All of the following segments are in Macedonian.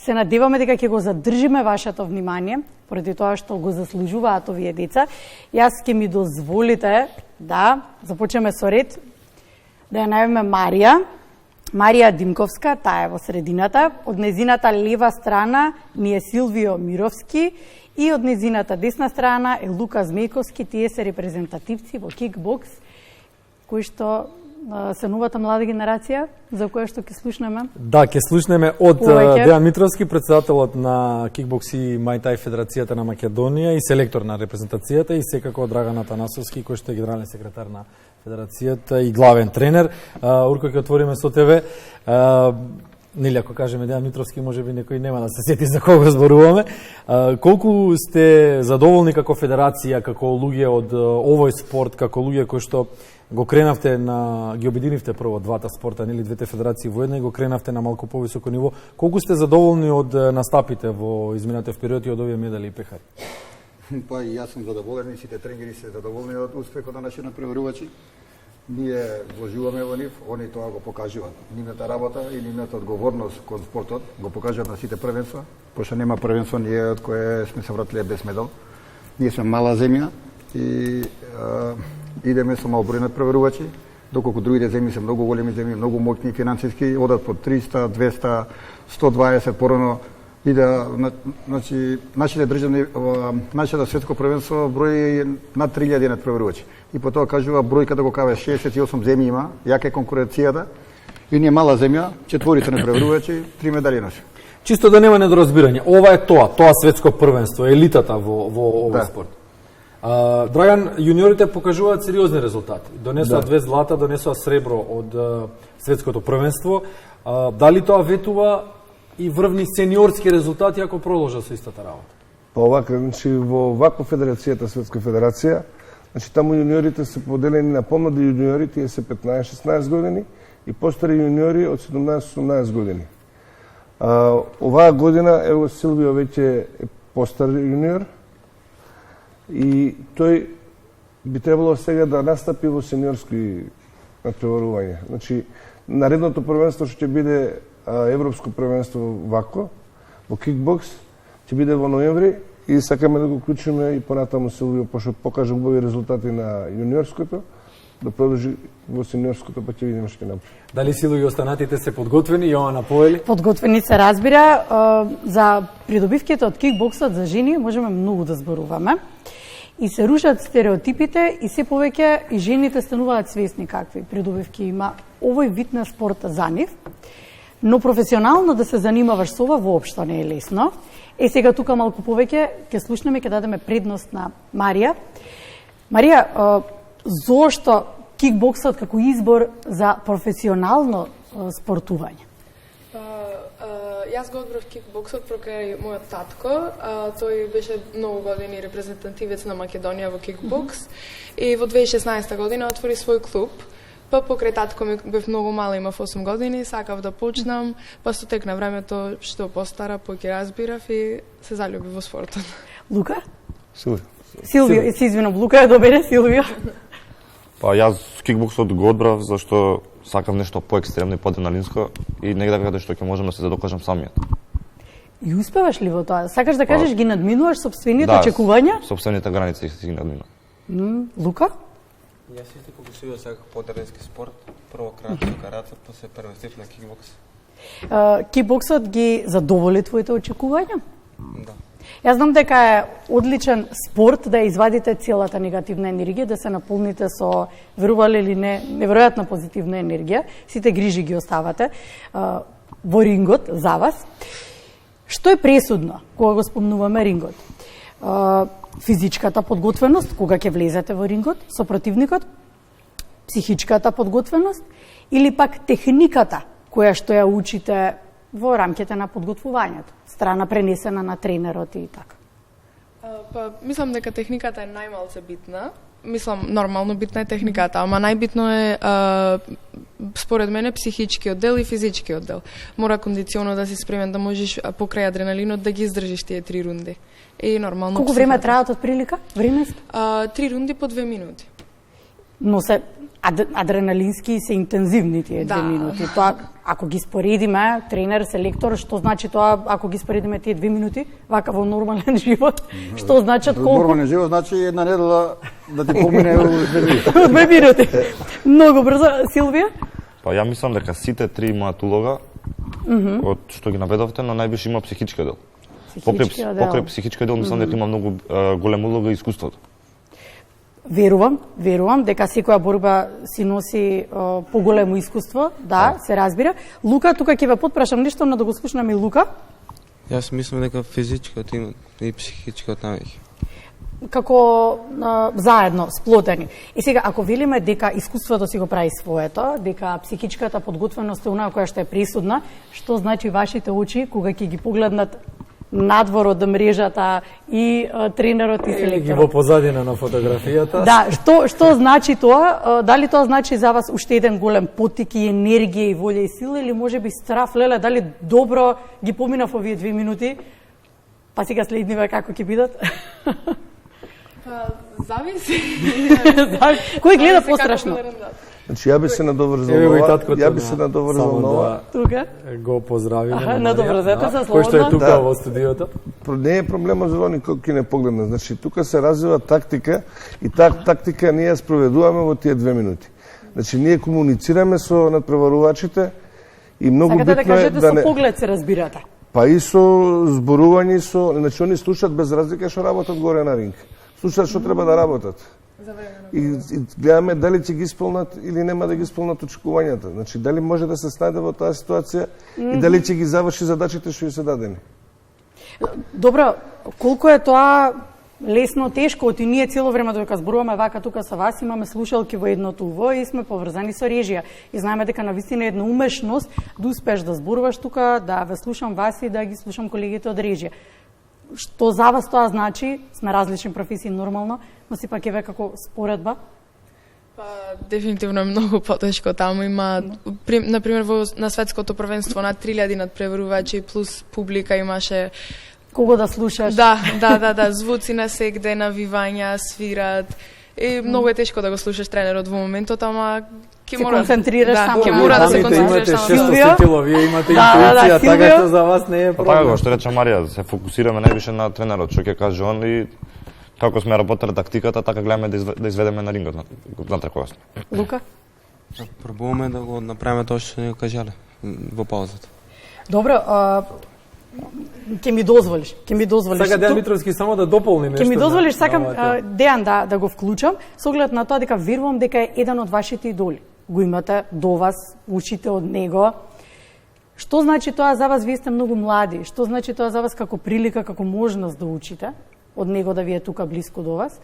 се надеваме дека ќе го задржиме вашето внимание, поради тоа што го заслужуваат овие деца. Јас ќе ми дозволите да започнеме со ред, да ја најавиме Марија Димковска, таа е во средината. Од незината лева страна ни е Силвио Мировски и од незината десна страна е Лука Змејковски. Тие се репрезентативци во кикбокс, кои што се новата млада генерација, за која што ќе слушнеме. Да, ќе слушнеме од Дејан Митровски, председателот на кикбокс и Мајтај Федерацијата на Македонија и селектор на репрезентацијата, и секако Драган Атанасовски, кој што е генерален секретар на Федерацијата и главен тренер. Урко, ќе отвориме со тебе. Нели, ако кажеме Дејан Митровски, можеби некој нема да се сети за кого зборуваме. Колку сте задоволни како федерација, како луѓе од овој спорт, како луѓе кои што го кренавте ги обединивте прво двата спорта, нели, двете федерации во една, и го кренавте на малку повисоко ниво. Колку сте задоволни од настапите во изминатиот период и од овие медали и пехари? Па и јас сум задоволен, и сите тренери се задоволни од успехот на нашите преварувачи. Ние вложуваме во нив, они тоа го покажуваат. Нивната работа и нивната одговорност кон спортот го покажуваат на сите првенства. Пошто нема првенство ние од кое сме се вратиле без медал. Ние сме мала земја и идеме со мал број на преварувачи, доколку другите земји се многу големи земји, многу моќни финансиски, одат по 300, 200, 120 порано. И да, значи, нашите државни, нашето светско првенство брои над 3000 надпреварувачи. И по тоа кажува бројката го каже 68 земји има, јака е конкуренцијата. И ние мала земја, 4 надпреварувачи, 3 медали носи. Чисто да нема недоразбирање, ова е тоа светско првенство, елитата во овој спорт. Драган, јуниорите покажуваат сериозни резултати. Донесоа 2 злата, донесоа сребро од светското првенство. Дали тоа ветува и врвни сениорски резултати ако продолжат со истата работа? Па овака, значи во вако федерацијата, Светска федерација, значи таму јуниорите се поделени на помлади јуниори, тие се 15-16 години, и постари јуниори од 17-18 години. Оваа година, ево, Силвио веќе е постар јуниор, и тој би требало сега да настапи во сениорски надпреварување. Значи, наредното првенство што ќе биде Европско првенство вако, во кикбокс, ќе биде во ноември, и сакаме да го уклучиме и понатаму Силвио, пошто покажа убави резултати на јуниорското, да продолжи во сениорското, па ќе видиме што ќе направи. Дали Силвио останатите се подготвени, Јоана Поели? Подготвени се, разбира. За придобивките од кикбоксот за жени можеме многу да зборуваме. И се рушат стереотипите, и се повеќе и жените стануваат свесни какви придобивки има овој вид на спорт за нив. Но професионално да се занимаваш со ова воопшто не е лесно. Сега тука малку повеќе ќе слушнеме, ќе дадеме предност на Марија. Марија, зошто кикбоксот како избор за професионално спортување? Јас го одбрав кикбоксот прокрај мојот татко. Тој беше многу години репрезентативец на Македонија во кикбокс и во 2016 година отвори свој клуб. Па покрај татко ми бев многу мала, имав 8 години, сакав да почнам, па со тек на времето што постара, поќе разбирав и се залюбив во спортот. Лука? Силвио, се извинам, Лука е добре, Силвио. Па јас кикбоксот го одбрав зашто сакав нешто поекстремно и поадреналинско и негде каде што ќе можам да се докажам самиот. И успеваш ли во тоа? Сакаш да кажеш ги надминуваш сопствените очекувања? Да, сопствените граници ги надминувам. Лука? Јас исто како Силвио сакав потеренски спорт, прво кратко карате, после првенствив на кикбокс. Кикбоксот ги задоволи твоите очекувања? Да. Јас знам дека е одличен спорт да извадите целата негативна енергија, да се наполните со, верувале или не, неверојатна позитивна енергија. Сите грижи ги оставате во рингот за вас. Што е пресудно кога го спомнуваме рингот? Физичката подготвеност, кога ќе влезете во рингот со противникот, психичката подготвеност или пак техниката која што ја учите во рамките на подготвувањето, страна пренесена на тренерот и така? Па, мислам дека техниката е најмалце битна. Мислам, нормално битна е техниката, ама најбитно е, според мене, психичкиот дел и физичкиот дел. Мора кондиционно да си спремен да можеш покрај адреналинот да ги издржиш тие 3 рунди. И нормално. Колку време траат од прилика? Време? 3 рунди по 2 минути. Но се адреналински се интензивни тие 2 минути. Тоа, ако ги споредиме, тренер, селектор, што значи тоа, ако ги споредиме тие 2 минути, вака во нормален живот, што значат колку? Нормален живот значи една недела да ти помине во 2 минути. 2 минути. Многу брзо. Силвија? Па ја мислам дека сите три имаат улога, од што ги наведовте, но највише има психички дел. Покрај психички дел, мислам дека има многу голем улога искуството. Верувам дека секоја борба си носи поголемо искуство, да, се разбира. Лука, тука ќе ве потпрашам нешто, но да го слушнаме и Лука. Јас мислам дека физичкиот има и психичкиот навеќе. Како заедно, сплотени. И сега, ако велиме дека искуството си го прави своето, дека психичката подготвеност е онаа која што е пресудна, што значи вашите очи кога ќе ги погледнат надвор од мрежата и тренерот и селекторот? Ги во позадина на фотографијата. Да, што значи тоа? Дали тоа значи за вас уште еден голем поттик и енергија и волја и сила, или можеби страф, леле, дали добро ги поминав овие 2 минути, па сега следниве како ќе бидат? Зависи. Кој гледа пострашно? Значи, ја би се надоврзал на ова. Тука? Го поздравиме. Надоврзете се, Кој што е слободно. тука во студиото. Не е проблема за они кој не погледна. Значи, тука се развива тактика и тактика ние ја спроведуваме во тие 2 минути. Значи, ние комуницираме со надпреварувачите и многу Сакате битно да е кажете да со не... поглед се разбирате. Па и со зборување, значи они слушаат без разлика што работат горе на ринг. Слушаат што треба да работат. И гледаме дали ќе ги исполнат или нема да ги исполнат очекувањата. Значи, дали може да се снајде во таа ситуација и дали ќе ги заврши задачите што ја се дадени. Добро, колку е тоа лесно, тешко, оти ние цело време додека зборуваме вака тука со вас, имаме слушалки во едното уво и сме поврзани со режија. И знаеме дека навистина е една умешност да успееш да зборуваш тука, да ве слушам вас и да ги слушам колегите од режија. Што за вас тоа значи? Сме различни професии нормално, но сепак еве како споредба. Па, дефинитивно е многу потешко. Таму има, например, на светското првенство над 3000 надпреварувачи плюс публика имаше. Кого да слушаш? Да, звуци на сегде, навивања, свират. И многу е тешко да го слушаш тренерот во моментот, ама се концентрираш само. Ќе мора да се концентрираш само. само. Имате 600 сетило, вие имате интуиција, така што за вас не е проблем. Па како што рече Марија, се фокусираме највише на тренерот, што ќе каже он и како сме работеле тактиката, така гледаме да изведеме на рингот натре кога сме. Лука? Пробуваме да го направиме тоа што ни го кажале во паузата. Добро, ќе ми дозволиш. Сака Дејан Митровски само да дополни нешто. Ќе ми дозволиш, сакам Дејан да го вклучам, со оглед на тоа дека верувам дека е еден од вашите идоли. Го имате до вас, учите од него. Што значи тоа за вас? Вие сте многу млади. Што значи тоа за вас како прилика, како можност да учите од него, да ви е тука блиску до вас?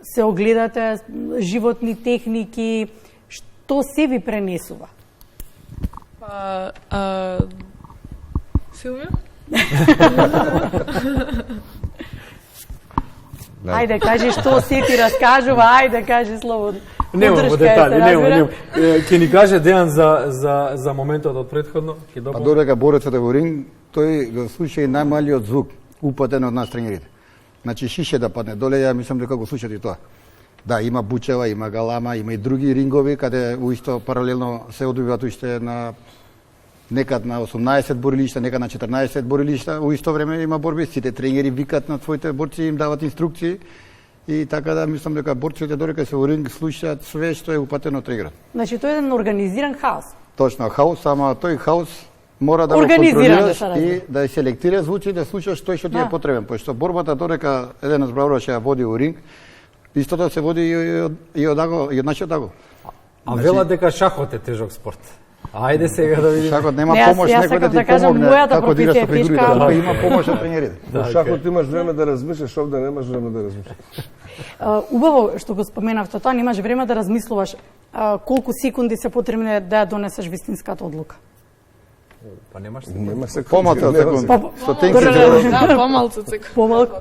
Се огледате животни техники, што се ви пренесува? Силвија? Ајде, кажи што се ти раскажува, ајде, кажи слободно. Нема во детали, нема. Ќе ни каже Дејан за моментот од претходно? Па додека борецот е во ринг, тој го слуша и најмалиот звук, упатен од нас тренерите. Значи шише да падне доле, ја мислам дека го слушате и тоа. Да, има бучева, има галама, има и други рингови каде уисто паралелно се одвиваат уште на некад на 18 борилишта, некад на 14 борилишта, у исто време има борби, сите тренери викат на своите борци, им дават инструкции и така да мислам дека борците додека се во ринг слушаат све што е упатено од тренерот. Значи тоа е еден организиран хаос. Точно, хаос, ама тој хаос мора да го контролираш и да селектира звуци, да слушаш тој што ти е потребен, пошто борбата додека еден збравувач ја води у ринг, истото се води и од нашиот таго. А велат дека шахот е тежок спорт. Ајде сега да видиме. Шахот нема помош некој да ти помогне како да играш со фигурите, ако има помош од тренерите. Во шахот имаш време да размислиш, овде немаш време да размислиш. Убаво што го споменавте тоа, немаш време да размислуваш колку секунди се потребни да ја донесеш вистинската одлука. Па немаш секунди. Помалку од секунди. Со Да, помалку секунди. Помалку.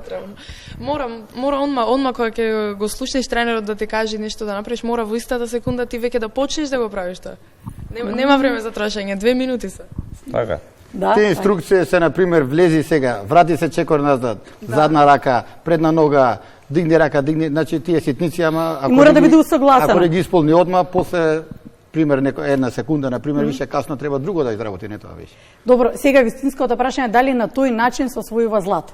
Мора онма кога ќе го слушнеш тренерот да ти каже нешто да направиш, мора во истата секунда ти веќе да почнеш да го правиш тоа. Нема време за трошење, 2 минути се. Така. Да. Тие инструкции се на пример влези сега, врати се чекор назад, задна рака, предна нога, дигни рака, дигни, значи тие ситници, ама ако мора да биде усогласено. Ако не ги исполни одма, после пример една секунда на пример више касно треба друго да изработи, не тоа више. Добро, сега вистинското прашање е дали на тој начин се освојува злато?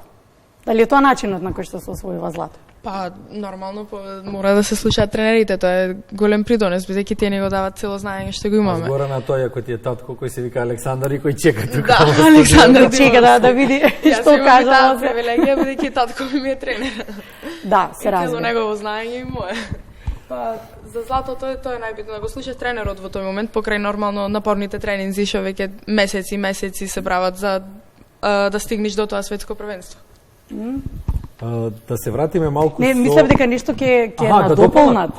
Дали е тоа начинот на кој што се освојува злато? Па, нормално, мора да се слушаат тренерите, тоа е голем придонес, бидејќи тие не го дават цело знаење што го имаме. Згора на тој, ако ти е татко кој се вика Александар и кој чека тука. Да, Александар чека да види што кажа. Јас имам привилегија, бидејќи татко ми е тренер. Да, се разбира. Цело негово знаење и мое. Па, за златото тоа е најбитно да го слушаш тренерот во тој момент, покрај нормално напорните тренинзи што веќе месеци се прават за да стигнеш до тоа светско првенство. Да се вратиме малку Не, мислам дека нешто ќе надополнат.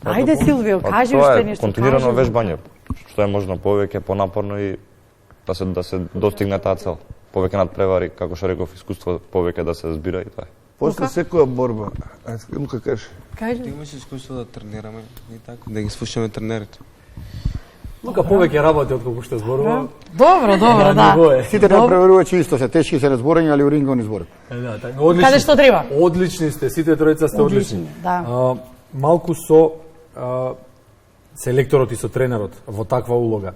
Ајде Силвио, кажи уште нешто. Континуирано вежбање, што е можно повеќе, понапорно и да се достигне таа цел. Повеќе надпревари, како што реков, искуство повеќе да се збира и тоа. После секоја борба, Лука кажи. Да имаш искуство да тренираме и така, да ги слушаме тренерите. Лука повеќе работи од колку што зборува. Добро, да. Сите надпреварувачи исто се тешки се разборења, али у рингот не зборат. Да, така. Одлични. Каде што треба? Одлични сте, сите тројца сте одлични. Да. Малку со селекторот и со тренерот во таква улога.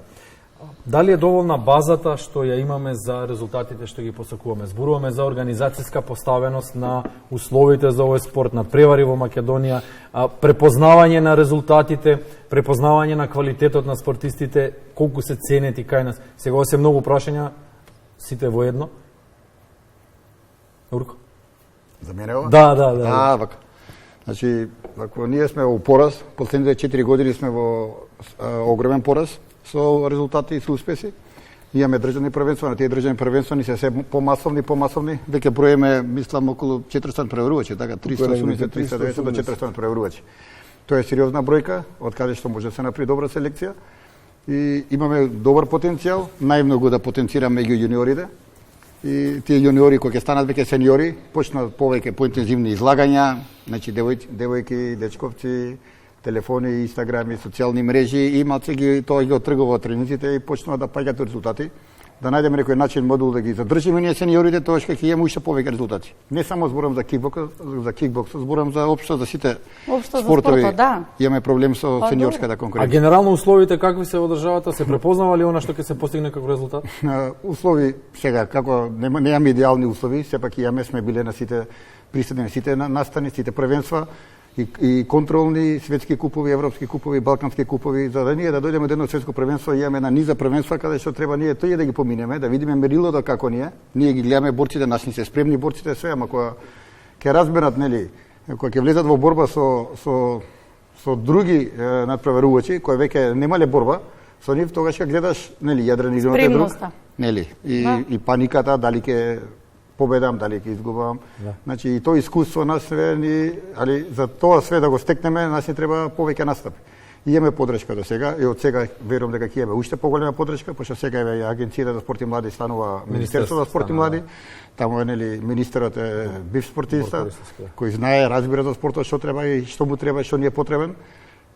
Дали е доволна базата што ја имаме за резултатите што ги посакуваме? Зборуваме за организацијска поставеност на условите за овој спорт, надпревари во Македонија, препознавање на резултатите, препознавање на квалитетот на спортистите, колку се ценет и кај нас. Сега се многу прашања, сите во едно. Урко? За мене ова? Да. Вака. Значи, ако ние сме во пораз, последните 4 години сме во огромен пораз, со резултати и со успеси. Имаме државни првенства, на тие државни првенства ни се помасовни, веќе броеме, мислам, околу 400 преварувачи, така, 380, 390 до 400 преварувачи. Тоа е сериозна бројка, од каде што може да се направи добра селекција и имаме добар потенцијал, најмногу да потенцираме меѓу јуниорите. И тие јуниори кои ќе станат веќе сениори, почнат повеќе поинтензивни излагања, значи девојки, дечковци, телефони, инстаграми, социјални мрежи, имаат се ги тоа ги оттргува од тренинзите и почнуваат да паѓаат резултати. Да најдеме некој начин модул да ги задржиме ние сениорите, тоа ќе имаме уште повеќе резултати. Не само зборам за кикбокс, зборам за општо за сите спортови. Да. Имаме проблем со сениорската конкуренција. А генерално условите какви се во државата, се препознава ли она што ќе се постигне како резултат? Услови сега како немаме идеални услови, сепак имаме, сме биле на сите присутни на сите настани, сите првенства и контролни светски купови, европски купови, балкански купови, за да ние да дојдеме до едно светско првенство, имаме на низа првенства каде што треба ние тој да ги поминеме, да видиме мерилото како ние ги гледаме борците, наши се спремни борците све, ама кога ќе разберат, нели, кога ќе влезат во борба со други надпреварувачи кои веќе немале борба, со нив тогаш ќе гледаш, нели, јадрен изонот е друг, нели, и паниката дали ќе победам, дали ќе изгубам. Да. Значи и тоа искуство на све ни, али за тоа све да го стекнеме, нас ни треба повеќе настапи. И имаме подршка до сега и од сега верувам дека ќе имаме уште поголема подршка, пошто сега е Агенцијата за спорт и млади станува Министерство за спорт и млади. Таму е, нели, министерот е бив спортиста, кој знае, разбира за спортот што треба и што му треба и што ни е потребен.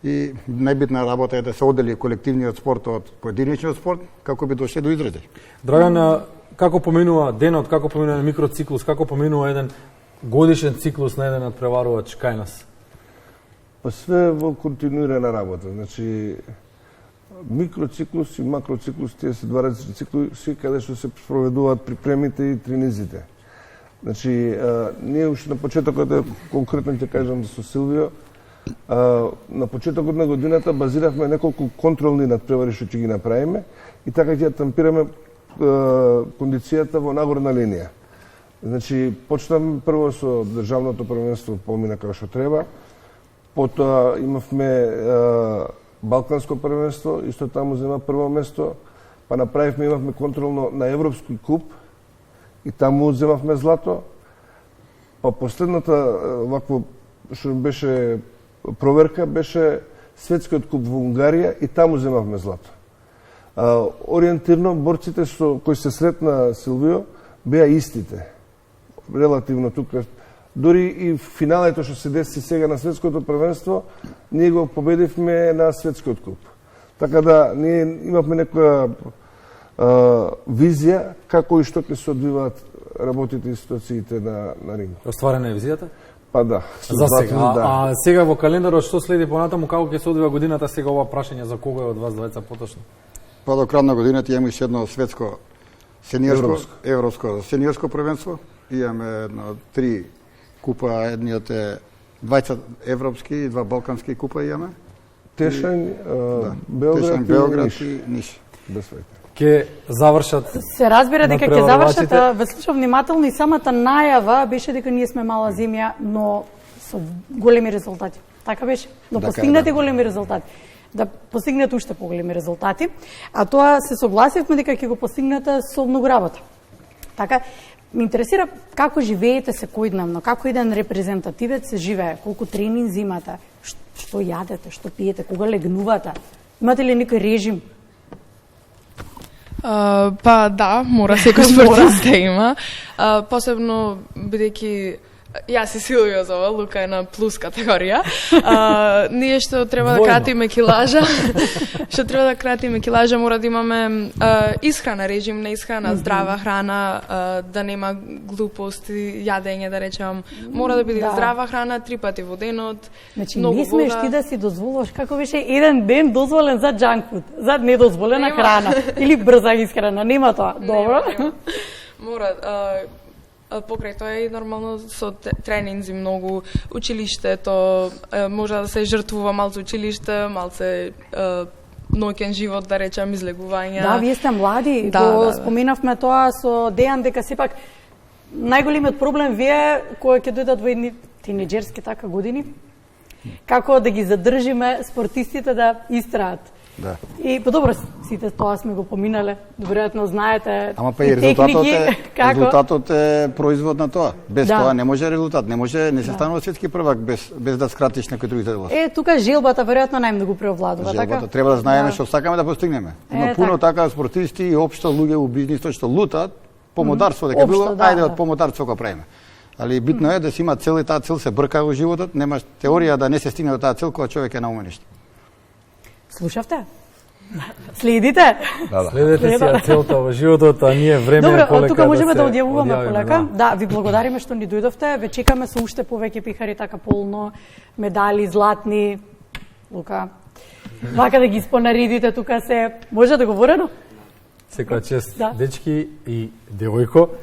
И најбитна работа е да се оддели колективниот спорт од поединечниот спорт како би дошле до изради. Драган, како поминува денот, како поминува микроциклус, како поминува еден годишен циклус на еден надпреварувач кај нас? Па све во континуирана работа. Значи, микроциклус и макроциклус, тие се два различни циклуси каде што се спроведуваат припремите и тренизите. Значи, ние уште на почетокот, конкретно ќе кажам со Силвио, на почетокот на годината базиравме неколку контролни надпревари што ќе ги направиме и така ќе ја тампираме кондицијата во нагорна линија. Значи, почнавме прво со државното првенство, помина како што треба, потоа имавме Балканско првенство, исто таму зема прво место, па имавме контролно на Европски куп и таму земавме злато, па последната вакво што беше проверка беше Светскиот куп во Унгарија и таму земавме злато. Ориентирно борците со кои се сретна Силвио беа истите. Релативно тука. Дори и финалето што се деси сега на светското првенство, ние го победивме на Светскиот куп. Така да ние имавме некоја визија како и што ќе се одвиваат работите и ситуациите на ринг. Остварена е визијата? Па да. За сега. Да. А сега во календарот што следи понатаму, како ќе се одвива годината, сега ова прашање за кого е од вас двајца поточно? Па до крај на годината имаме уште едно светско европско сениорско првенство. Имаме едно 3 купа, едниот е 20 европски и 2 балкански купа имаме. Тешањ, Тешањ, Белград и Ниш. Ке завршат. Се разбира дека ќе завршат, ве слушав внимателно и самата најава беше дека ние сме мала земја, но со големи резултати. Така беше. Да постигнете големи резултати. Да постигнете уште поголеми резултати. А тоа се согласивме дека ќе го постигнете со многу работа. Така, ме интересира како живеете секојдневно, како еден репрезентативец се живее, колку тренинзи имате, што јадете, што пиете, кога легнувате, имате ли некој режим? Па да, мора секој спортист да има. Посебно бидејќи јас и Силвија за ова, Лука е на плюс категорија. Ние што треба да кратиме килажа, мора да имаме исхрана, режим на исхрана, здрава храна, да нема глупости, јадење, да речем. Мора да биде здрава храна 3 пати во денот. Значи, не смееш ти да си дозволуваш, како беше еден ден дозволен за джанк фуд, за недозволена храна или брза исхрана, нема тоа. Добро? Мора покрај тоа и нормално со тренинзи многу, училиштето, може да се жртвува малце училиште, малце ноќен живот, да речем, излегување. Да, вие сте млади, споменавме тоа со Дејан, дека сепак најголемиот проблем вие кои ќе дојдат во едни тинеџерски така години, како да ги задржиме спортистите да истраат. Да. И подобро сите тоа сме го поминале, веројатно знаете. Ама па и резултатот е производ на тоа. Без тоа не може резултат, не се станува светски првак без да скратиш некој други задел. Тука желбата веројатно најмногу преовладува, така? Треба да знаеме што сакаме да постигнеме. Има пуно така спортисти и општо луѓе у бизнисот што лутаат помодарство дека било, ајде од помодарство го правиме. Али битно е да си има цел и таа цел се брка во животот, немаш теорија да не се стигне до таа цел кога човек е на умениште. Слушавте? Следите? Следете си целта во животот, а ние време е полека. Добро, тука можеме да одјавуваме полека. Да, ви благодариме што ни дојдовте. Ве чекаме со уште повеќе пихари, така полно, медали, златни. Лука, вака да ги спонаредите тука се. Може договорено? Секоја чест, дечки и девојко.